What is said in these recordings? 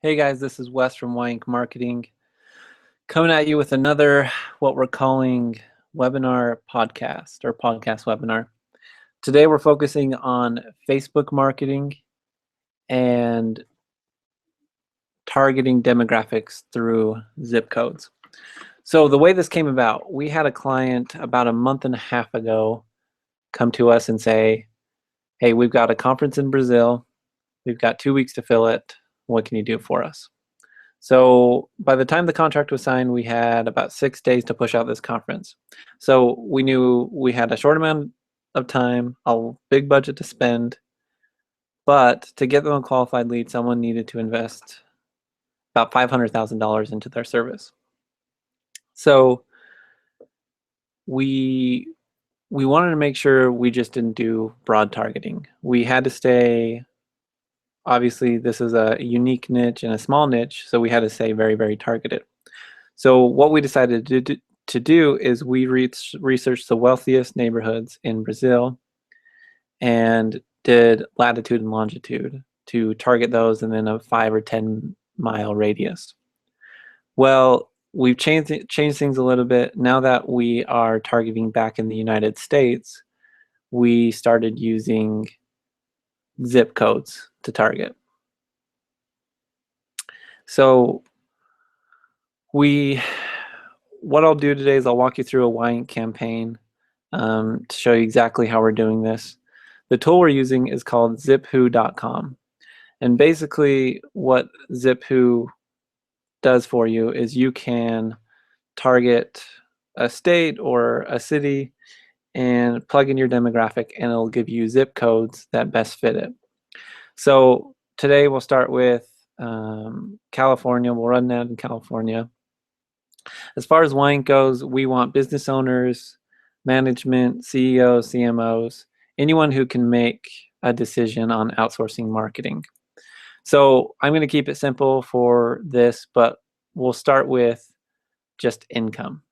Hey guys, this is Wes from Wank Marketing coming at you with another what we're calling webinar podcast or podcast webinar. Today we're focusing on Facebook marketing and targeting demographics through zip codes. So the way this came about, we had a client about a month and a half ago come to us and say, hey, we've got a conference in Brazil. We've got 2 weeks to fill it. What can you do for us? So by the time the contract was signed, we had about 6 days to push out this conference. So we knew we had a short amount of time, a big budget to spend, but to get them a qualified lead, someone needed to invest about $500,000 into their service. So we wanted to make sure we just didn't do broad targeting. We had to stay, obviously this is a unique niche and a small niche, so we had to stay very, very targeted. So what we decided to do is we researched the wealthiest neighborhoods in Brazil and did latitude and longitude to target those and then a 5 or 10 mile radius. Well, we've changed things a little bit. Now that we are targeting back in the United States, we started using zip codes to target. So what I'll do today is I'll walk you through a Wyank campaign to show you exactly how we're doing this. The tool we're using is called zipwho.com. And basically what Zipwho does for you is you can target a state or a city and plug in your demographic and it'll give you zip codes that best fit it. So today we'll start with California. We'll run that in California. As far as Wyank goes, we want business owners, management, CEOs, CMOs, anyone who can make a decision on outsourcing marketing. So I'm going to keep it simple for this, but we'll start with just income.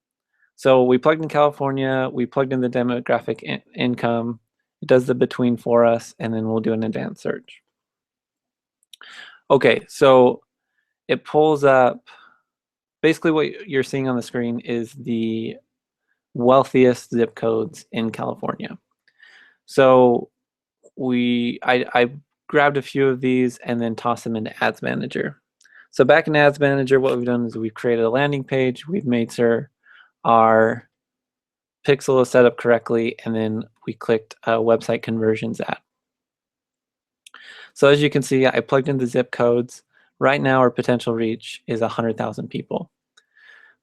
So we plugged in California, we plugged in the demographic income, it does the between for us, and then we'll do an advanced search. Okay, so it pulls up, basically what you're seeing on the screen is the wealthiest zip codes in California. So I grabbed a few of these and then tossed them into Ads Manager. So back in Ads Manager, what we've done is we've created a landing page, we've made sure our pixel is set up correctly, and then we clicked a website conversions ad. So as you can see, I plugged in the zip codes. Right now our potential reach is 100,000 people.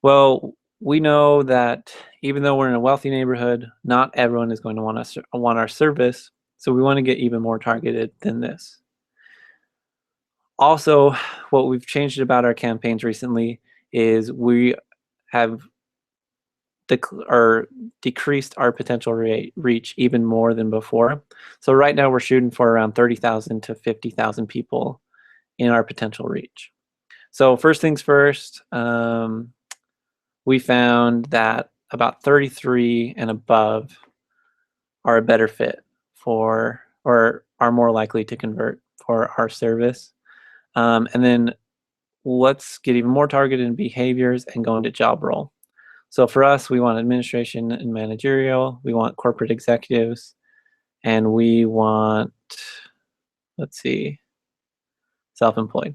Well, we know that even though we're in a wealthy neighborhood, not everyone is going to want our service, so we want to get even more targeted than this. Also, what we've changed about our campaigns recently is we have decreased our potential reach even more than before. So right now we're shooting for around 30,000 to 50,000 people in our potential reach. So first things first, we found that about 33 and above are a better fit for, or are more likely to convert for our service. And then let's get even more targeted in behaviors and go into job role. So for us, we want administration and managerial, we want corporate executives, and we want, let's see, self-employed.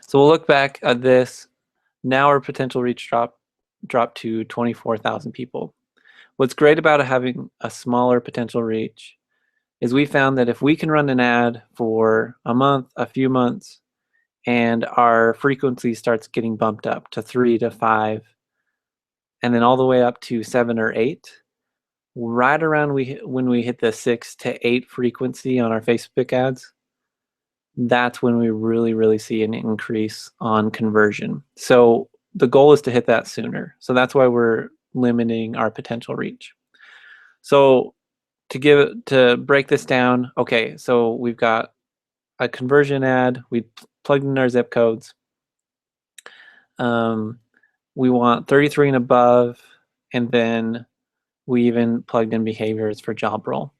So we'll look back at this. Now our potential reach dropped to 24,000 people. What's great about having a smaller potential reach is we found that if we can run an ad for a month, a few months, and our frequency starts getting bumped up to 3 to 5, and then all the way up to 7 or 8, right around when we hit the 6 to 8 frequency on our Facebook ads, that's when we really see an increase on conversion. So the goal is to hit that sooner. So that's why we're limiting our potential reach. So to break this down, okay, so we've got a conversion ad, we plugged in our zip codes. We want 33 and above, and then we even plugged in behaviors for job role.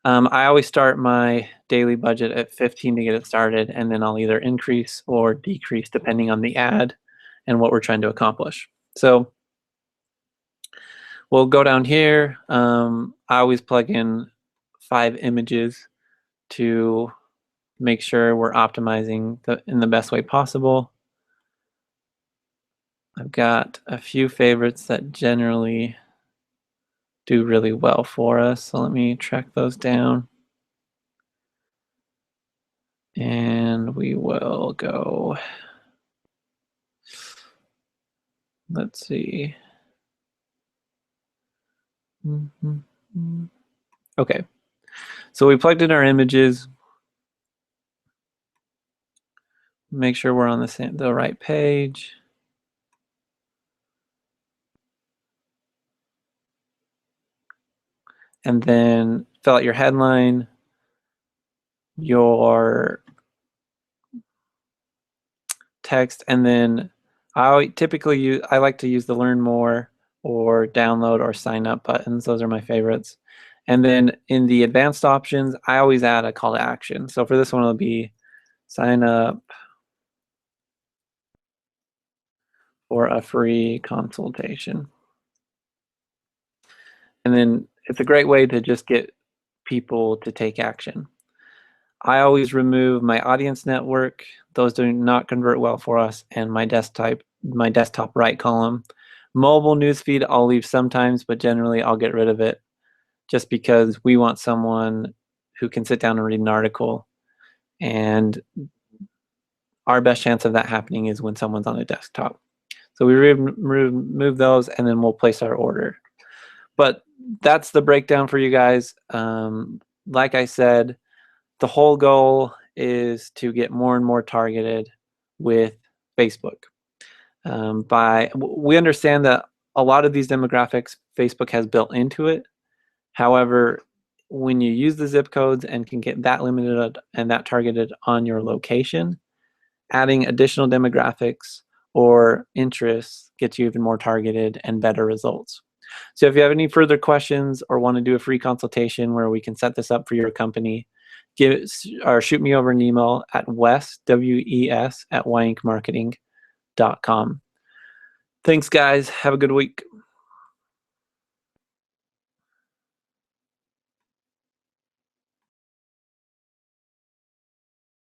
I always start my daily budget at 15 to get it started, and then I'll either increase or decrease depending on the ad and what we're trying to accomplish. So we'll go down here. I always plug in 5 images to make sure we're optimizing in the best way possible. I've got a few favorites that generally do really well for us. So let me track those down. And we will go, let's see. Okay, so we plugged in our images. Make sure we're on the right page. And then fill out your headline, your text, and then I like to use the learn more or download or sign up buttons. Those are my favorites. And then in the advanced options, I always add a call to action. So for this one, it'll be sign up for a free consultation. And then it's a great way to just get people to take action. I always remove my audience network. Those do not convert well for us, and my desktop right column. Mobile newsfeed I'll leave sometimes, but generally I'll get rid of it just because we want someone who can sit down and read an article, and our best chance of that happening is when someone's on a desktop. So we remove those, and then we'll place our order. But that's the breakdown for you guys. Like I said, the whole goal is to get more and more targeted with Facebook. We understand that a lot of these demographics Facebook has built into it. However, when you use the zip codes and can get that limited and that targeted on your location, adding additional demographics or interests gets you even more targeted and better results. So if you have any further questions or want to do a free consultation where we can set this up for your company, shoot me over an email at wes@yinkmarketing.com. Thanks, guys. Have a good week.